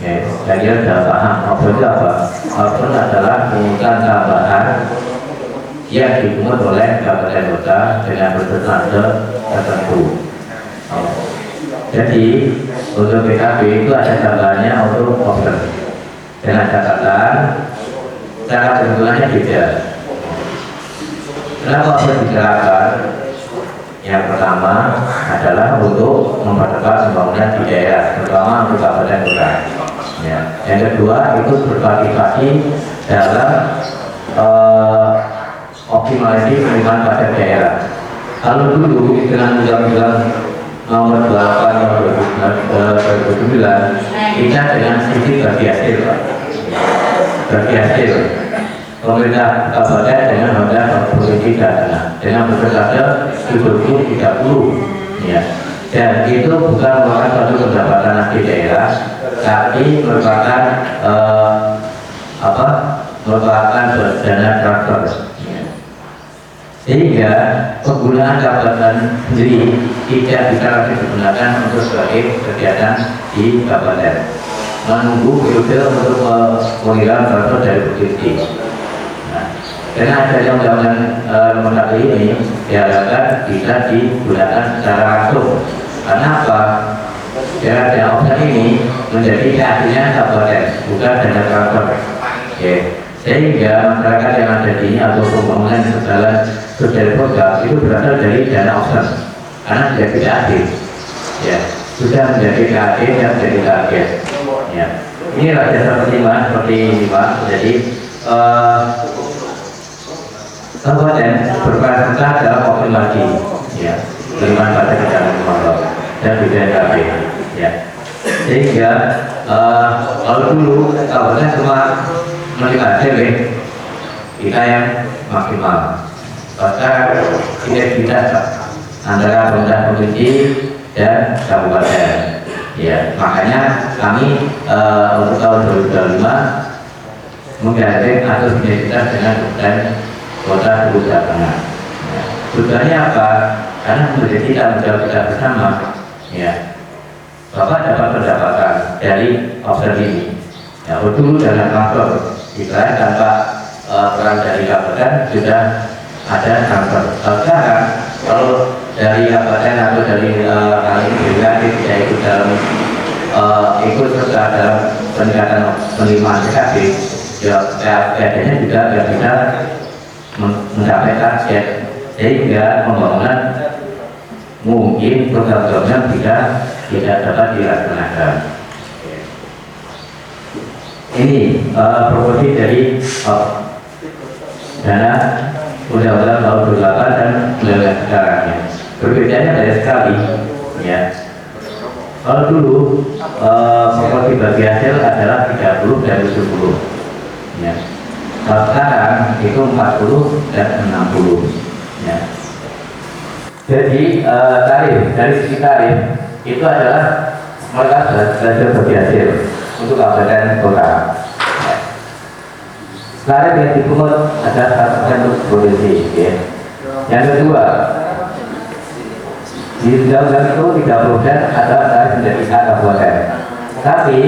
Ya, saya kira sudah paham option itu apa? Option adalah pungutan tambahan yang dipungut oleh kabupaten kota dengan persentase tertentu. Jadi untuk PKB itu ada tambahannya untuk option dengan catatan cara perhitungannya beda. Kenapa option diterapkan? Yang pertama adalah untuk mempercepat pembangunan di daerah, terutama untuk kabupaten kota. Ya. Yang kedua itu berpartisipasi dalam optimalisasi penerimaan pajak daerah. Kalau dulu dengan undang-undang nomor 8 tahun 2009 kita dengan sisi bagi hasil, Pak. Bagi hasil pemerintah kabupaten dengan honorer provinsi dana dengan persentase 30 ya. Dan itu bukan merupakan suatu pendapatan di daerah, tapi merupakan merupakan dana transfer. Sehingga penggunaan kabupaten sendiri tidak bisa lagi digunakan untuk sebagai kegiatan di kabupaten. Menunggu periode untuk pengiriman transfer dari provinsi. Karena adanya undang-undang nomor 1 ini diharapkan bisa digunakan secara langsung. Karena apa? Ya, dana option ini menjadi hasilnya kabupaten, bukan dana transfer. Oke. Sehingga masyarakat yang ada di atau pembangunan jalan sosial program itu berasal dari dana option, karena tidak adil. Ya, sudah menjadi keadilan dan menjadi target. Ya, inilah dasar pertimbangan seperti ini, Pak. Jadi kabupaten berperan besar dalam optimalisasi ya penerimaan pajak kendaraan bermotor dan BPKB ya. Sehingga kalau dulu kabupaten cuma menerima hasil kita yang maksimal. Sekarang tidak bisa antara pemerintah provinsi dan kabupaten ya. Makanya kami untuk tahun 2025 menggandeng atau sinergitas dengan kabupaten kota Jawa Tengah. Tujuannya apa? Karena menjadi tanggung kita bersama. Ya, Bapak dapat pendapatan dari option ini. Ya, dulu dana transfer, kita tanpa peran dari kabupaten sudah ada transfer. Sekarang kalau dari kabupaten atau dari kali ini tidak ikut dalam ikut serta dalam peningkatan penerimaan PKB, ya keadaannya juga tidak bisa mencapai target, sehingga pembangunan mungkin program-programnya tidak dapat dilaksanakan. Ini proporsi dari dana undang-undang tahun 28 dan undang-undang sekarangnya. Perbedaannya banyak sekali. Ya. Kalau dulu proporsi bagi hasil adalah 30 dan 70. Ya. Kalau sekarang itu 40 dan 60 ya. Jadi tarif dari sisi tarif itu adalah mereka belajar bagi hasil untuk kabupaten kota ya. Tarif yang dipungut adalah 1% untuk provinsi ya. Yang kedua, di undang-undang itu 30% adalah tarif menjadi hak kabupaten. Tapi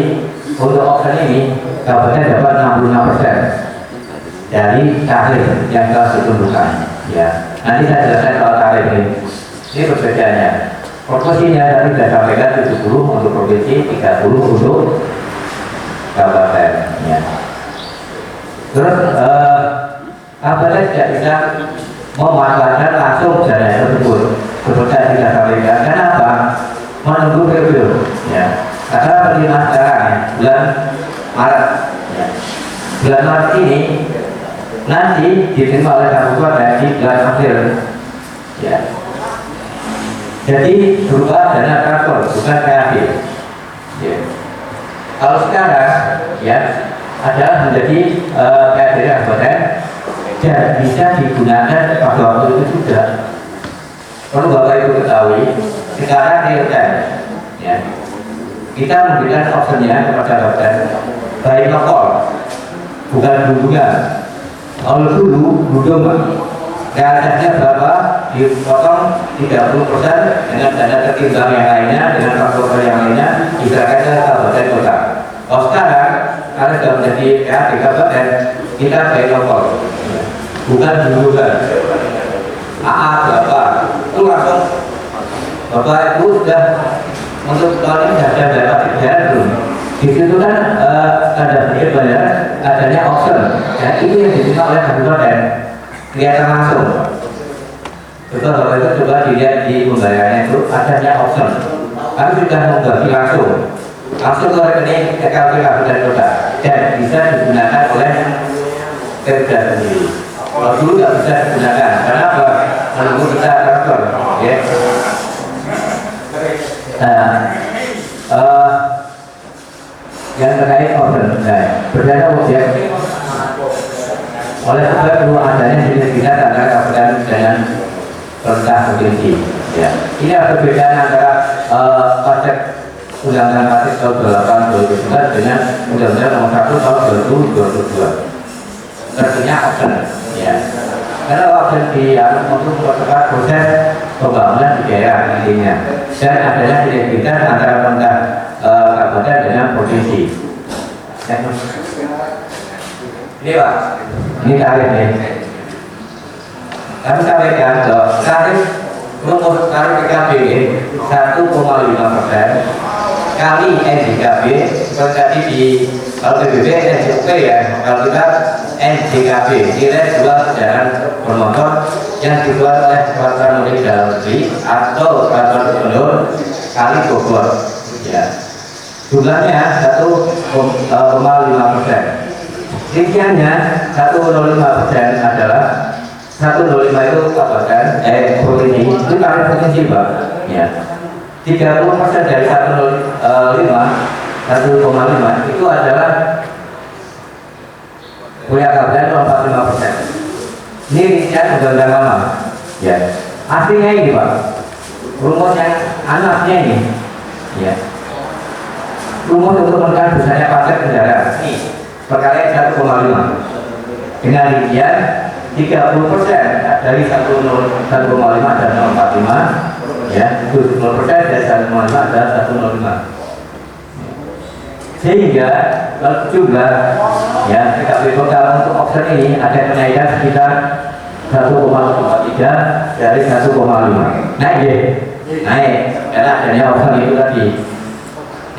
untuk option ini kabupaten dapat 65% dari tarif yang telah ditentukan ya. Nanti saya jelaskan soal tarif ini perbedaannya. Proporsinya dari sudah sampaikan 70 untuk provinsi, 30 untuk kabupaten ya. Terus kabupaten tidak bisa memanfaatkan langsung dana tersebut seperti yang kita sampaikan. Kenapa? Menunggu periode ya. Karena penerimaan sekarang ya, bulan Maret ya. Bulan Maret ini nanti diterima oleh kabupaten di bulan April ya. Jadi berupa dana transfer, bukan KAB ya. Kalau sekarang ya adalah menjadi KAB kabupaten dan bisa digunakan pada waktu itu sudah. Perlu Bapak Ibu ketahui sekarang real time ya. Kita memberikan optionnya kepada kabupaten by no call, bukan hubungan. Kalau dulu budung keadaannya berapa dipotong 30% dengan dana tertimbang yang lainnya, dengan faktor yang lainnya diserahkan ke kabupaten kota. Oh sekarang kalau sudah menjadi PAT kabupaten kita pakai nomor, bukan dulu kan AA berapa itu langsung bapak itu sudah untuk tahun ini sudah dapat kerjaan belum? Di situ kan ada sedikit banyak adanya option, dan ini yang diterima oleh kabupaten kelihatan langsung. Betul, kalau itu coba dilihat di pembayarannya itu adanya option. Kami sudah membagi langsung ke rekening KKP Kabupaten Kota dan bisa digunakan oleh Pemda sendiri. Kalau dulu nggak bisa digunakan, karena apa? Menunggu kita transfer, ya. Yang terkait option, berdasar objek oleh sebab perlu adanya sinergitas antara kabupaten dengan pemerintah provinsi. Ya. Ini ada perbedaan antara pajak Undang-Undang Pajak tahun 2008-2011 dengan Undang-Undang Nomor 1 tahun 2022. Artinya option, ya. Karena option di untuk mempercepat proses pembangunan di daerah intinya dan adanya sinergitas antara pemerintah kabupaten dengan provinsi. Ini Pak, ini tarif nih. Kami sampaikan bahwa tarif rumus tarif PKB 1,5% kali NJKB seperti di kalau PBB NJP ya, kalau kita NJKB nilai jual kendaraan bermotor yang dijual oleh peraturan mudik dalam negeri atau peraturan gubernur kali Bogor, ya. Jumlahnya 1,5%. Rinciannya 1,05% adalah 1,05 itu kabupaten provinsi, itu tarif provinsi Pak, ya. 30% dari 1,5 itu adalah punya kabupaten 45%. Ini rincian undang-undang lama, ya. Aslinya ini Pak, rumus yang anaknya ini, ya. Rumus untuk menekan besarnya pajak kendaraan ini perkalian 1,5 dengan rincian 30% dari 1,5 dan 0,45, ya, 70% dari 1,5 dan 1,05. Sehingga jumlah ya PKB total untuk option ini ada kenaikan sekitar 1,3 dari 1,5. Naik ya, naik karena adanya option itu tadi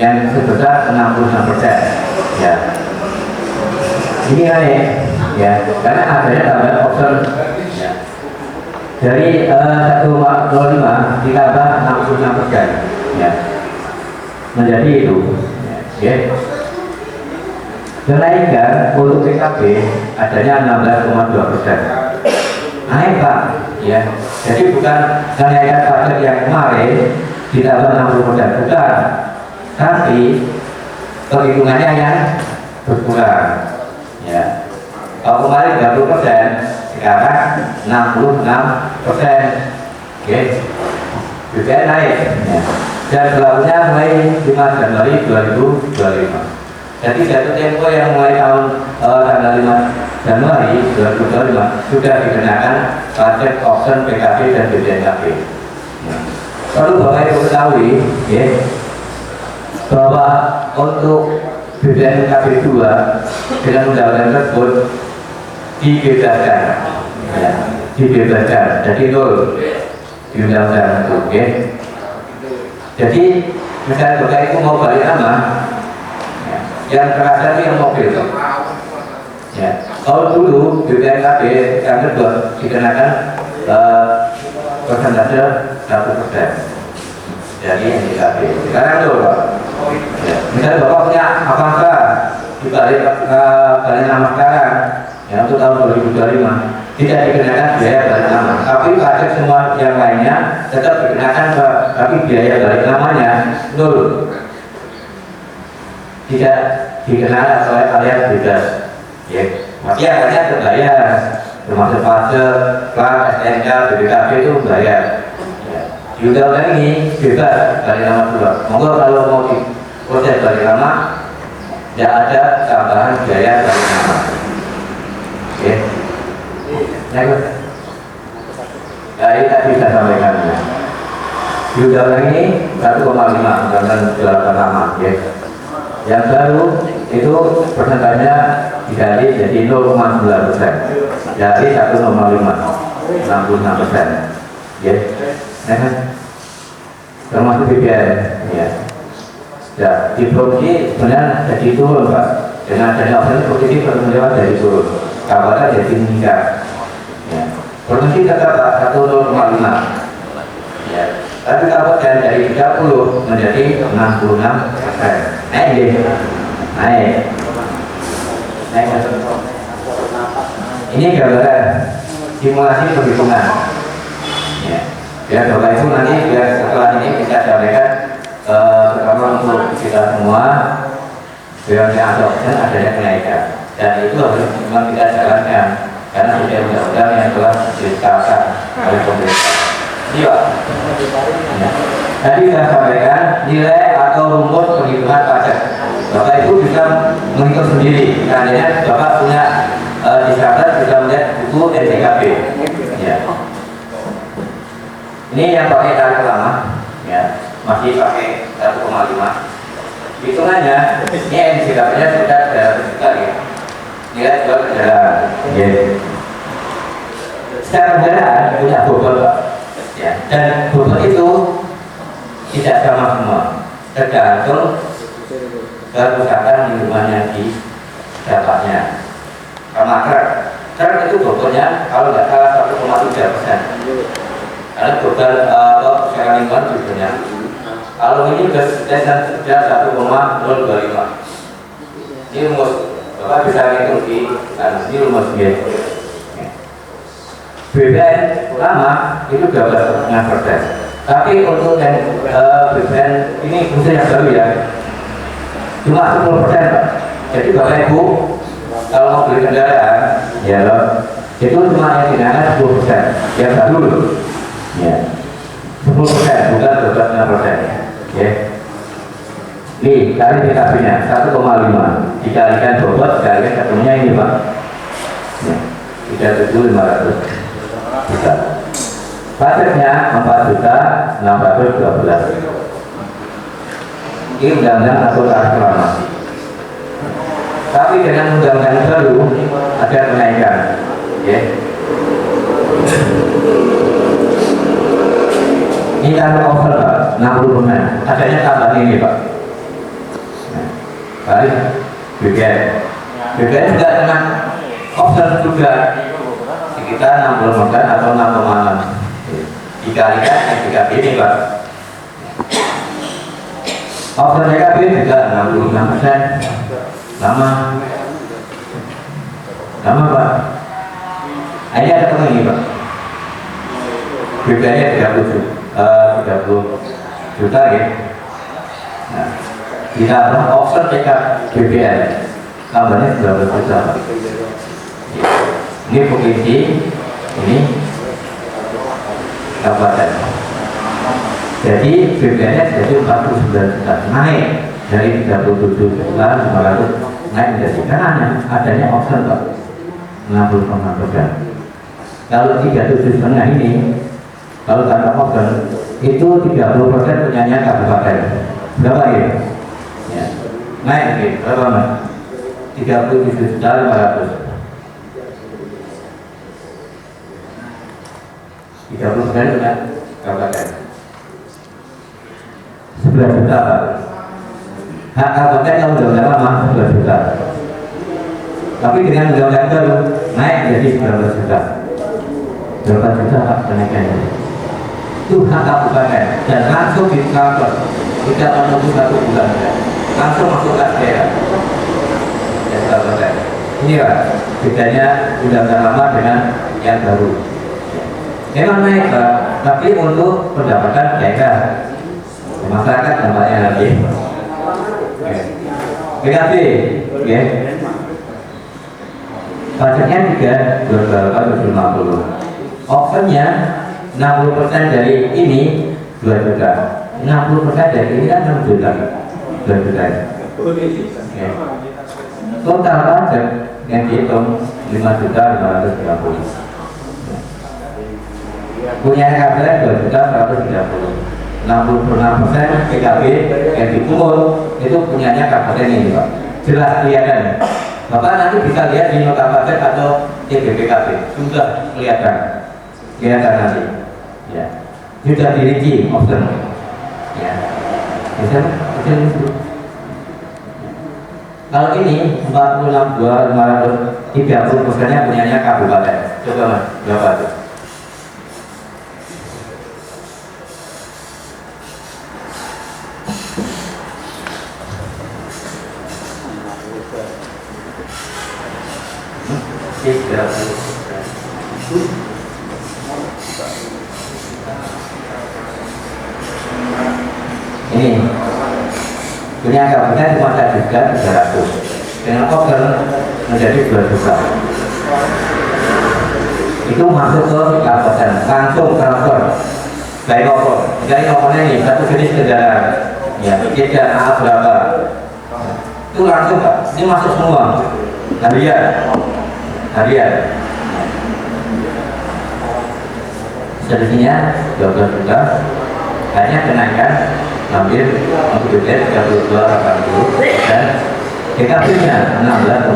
yang sebesar 66%, ya. Ini naik, ya, karena adanya tambahan option, ya. Dari 1,05 ditambah 66%, ya, menjadi itu, ya. Kenaikan untuk PKB adanya 16,2%. Naik Pak, ya. Jadi bukan kenaikan pajak yang kemarin ditambah 60%, bukan. Tapi perhitungannya yang berkurang, ya. Kalau kemarin 30%, sekarang 66%, oke. Juga naik, ya. Dan berlakunya mulai 5 Januari 2025. Jadi jatuh tempo yang mulai tahun tanggal 5 Januari 2025 sudah dikenakan pajak option PKB dan BPNKB. Perlu Bapak Ibu ketahui, ya, bahwa untuk BPNKB 2 dengan undang-undang tersebut dibebaskan, ya, dibebaskan, jadi nol di undang-undang itu, ya. Jadi misalnya Bapak Ibu mau balik nama, ya, yang terasa itu yang mobil, ya. Kalau dulu BPNKB yang kedua dikenakan persentase 1% dari NJKB. Sekarang tuh Pak, ya, misalnya Bapak punya Avanza dibalik balik nama sekarang, ya, untuk tahun 2025 tidak dikenakan biaya balik nama, tapi pajak semua yang lainnya tetap dikenakan Pak, tapi biaya balik namanya nol, tidak dikenakan oleh alias bebas, ya. Masih akhirnya terbayar, termasuk pajak, plat, STNK, BPKB itu bayar. Di undang-undang ini bebas balik nama keluar. Monggo kalau mau di proses balik nama tidak ada tambahan biaya balik nama. Oke. Next. Dari tadi saya sampaikan. Di undang-undang ini 1,5 undang-undang jualan nama, ya. Yang baru itu persentasenya dikali jadi 0,9%, dari 1,5, 66%. Ya, kan? Termasuk BBM. Ya. Ya, di produksi sebenarnya jadi turun Pak. Dengan adanya opsi produksi pertumbuhan jadi turun. Kabarnya jadi meningkat. Ya. Produksi tetap 1,5. Ya. Tapi kalau dari 30 menjadi 66%. Naik. Ini gambaran simulasi perhitungan. Ya. Biar Bapak Ibu nanti biar setelah ini bisa sampaikan terutama untuk kita semua biar ada opsi adanya kenaikan. Dan itu harus memang kita jalankan karena sudah undang-undang yang telah ditetapkan oleh pemerintah. Iya. Ya. Tadi saya sampaikan nilai atau rumus perhitungan pajak. Bapak Ibu bisa menghitung sendiri. Seandainya Bapak punya dicatat bisa melihat buku NPKB. Ya. Ini yang pakai tarif lama, ya, masih pakai 1,5. Hitungannya, ini NPKB-nya sudah 300 juta ya. Nilai jual kendaraan. Ya. Secara kendaraan punya bobot, Pak. Ya. Dan bobot itu tidak sama semua, tergantung kerusakan lingkungan yang didapatnya. Karena truk itu bobotnya kalau nggak salah 1,3%. Karena bobot kerusakan lingkungan tujuannya. Kalau ini sudah 1,025. Ini rumus, Bapak bisa hitung di ini rumus dia. BBM lama itu 12,5%. Tapi untuk BBM ini khusus yang baru ya, cuma 10%, Pak. Jadi Bapak Ibu kalau mau beli kendaraan, ya loh, itu cuma yang dinaikkan 10%, yang baru, ya, 10%, bukan 12,5%, ya. Nih, tadi PKB-nya 1,5 dikalikan bobot, dikalikan ketemunya ini Pak, ya, 3.500 juta. Pajaknya 4.612. Ini undang-undang atau tarif lama. Tapi dengan undang-undang baru ada kenaikan, ya. Ini tarif over Pak, 60%. Adanya tambahan ini Pak. Baik, BBM juga dengan option juga sekitar 60% atau 6,6. Dikalikan SPKB ini Pak. Option PKB juga 66%. Lama Pak. Ini ada ketemu ini Pak. BBM-nya 30 juta ya. Nah, ditambah option PKB BBM tambahnya 12 juta Pak. Ini provinsi, ini kabupaten. Jadi BBM-nya jadi 49 juta, naik dari 37 juta 500 naik menjadi karena adanya option Pak 60,6%. Kalau 37,5 ini, kalau tanpa option itu 30% punyanya kabupaten. Berapa ya? Ya. Naik gitu, berapa Mas? 37 juta 500. 30% punya kabupaten. 11 juta Pak. Hak kabupaten kalau undang-undang lama 11 juta. Tapi dengan undang-undang baru naik jadi 19 juta. Berapa juta Pak kenaikannya? Itu hak kabupaten dan langsung di cover, tidak menunggu 1 bulan, langsung masuk ke daerah. Ya kabupaten. Ini Pak bedanya undang-undang lama dengan yang baru. Memang naik Pak, tapi untuk pendapatan daerah. Masyarakat dampaknya lagi. PKB, ya. Pajaknya 3.250. Optionnya 60% dari ini 2 juta. 60% dari ini kan 6 juta. 2 juta. Ya. Total pajak yang dihitung 5.530. Punya KPR 2.130. 66% PKB yang dipungut itu punyanya kabupaten ini Pak. Jelas kelihatan. Bapak nanti bisa lihat di nota paket atau TBPKB sudah kelihatan nanti. Ya, sudah dirinci option. Ya, bisa. Kalau ini 46,530%-nya punyanya kabupaten. Coba Mas, berapa itu? Ini punya kabupaten cuma juga 300 dengan order menjadi 2 juta. Itu masuk ke kabupaten langsung transfer dari opornya ini satu jenis kendaraan ya tidak A berapa itu langsung Pak, ini masuk semua harian sedikitnya 12 juta hanya kenaikan hampir untuk BPS 32,80 dan TKP nya 16,20%.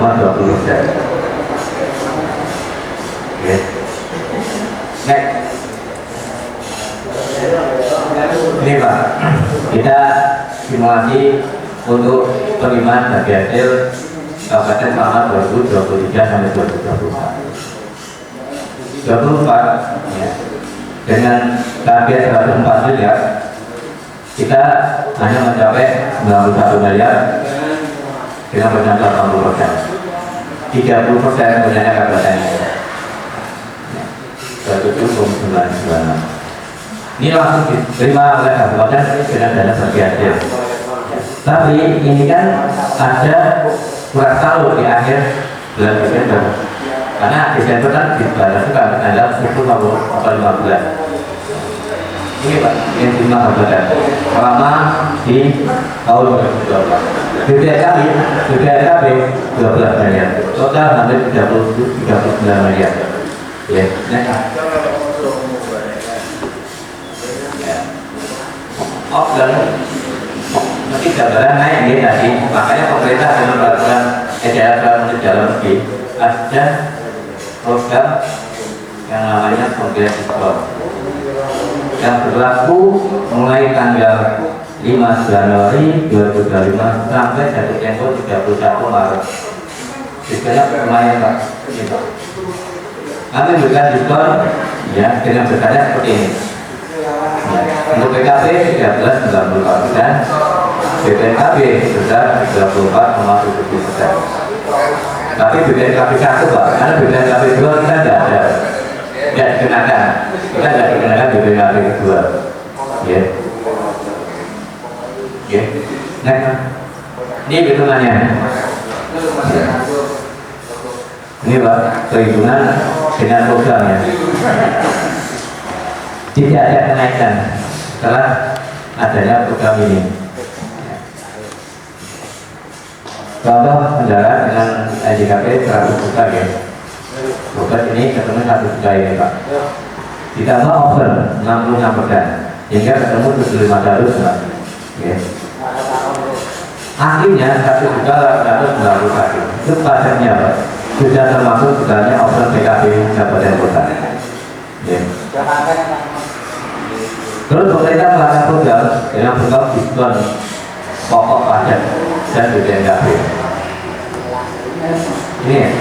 Oke. Next. Ini Pak, kita simulasi untuk penerimaan bagi hasil kabupaten selama 2023 sampai 2024. 24 ya. Dengan target 104 miliar kita hanya mencapai 91 miliar dengan penyampaian 80%. 30% punyanya kabupaten. 107,996. Ini langsung diterima oleh kabupaten dengan dana bagi hasil. Tapi ini kan ada kurang tahu di akhir bulan Desember. Karena Desember kan dibatasikan tanggal 10 atau 15. Ini Pak, yang jumlah kabupaten selama di tahun 2012. BPKB 12 miliar, total hampir 39 miliar. Ya, dan nanti gambaran naik ya tadi, makanya pemerintah dengan melakukan edaran untuk dalam negeri ada program yang namanya program diskon yang berlaku mulai tanggal 5 Januari 2025 sampai jatuh tempo 31 Maret. Diskonnya lumayan Pak. Kami berikan diskon ya dengan bertanya seperti ini. Untuk PKB 13,94%, BPKB sebesar 34,70%. Tapi BPKB 1 Pak, karena BPKB 2 kita tidak ada, tidak dikenakan, kita tidak dikenakan BPKB 2. Ya, ya. Next, ini hitungannya. Ya. Ini Pak, perhitungan dengan programnya. Tidak ada kenaikan setelah adanya program ini. Contoh kendaraan dengan NJKP 100 juta ya. Program ini ketemu 1 juta ini Pak. Ditambah over 66%, hingga ketemu 75 Pak. Ya. Akhirnya 1 juta 190 itu pajaknya Pak. Sudah termasuk sebenarnya over PKB Kabupaten Kota. Ya. Terus pemerintah melakukan program dengan bentuk diskon pokok pajak dan BPKB. Ini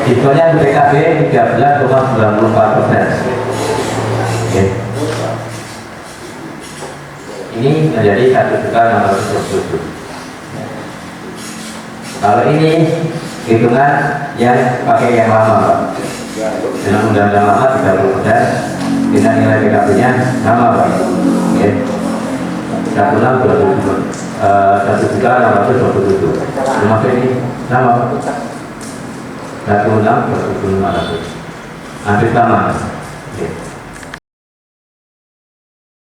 diskonnya BPKB 13,94%. Ini menjadi 1.627. Kalau ini hitungan yang pakai yang lama Pak. Dengan undang-undang lama 30%. Dengan nilai PKB-nya sama Pak. Oke. 1.627. Termasuk ini sama Pak. 1.627.500. Hampir sama.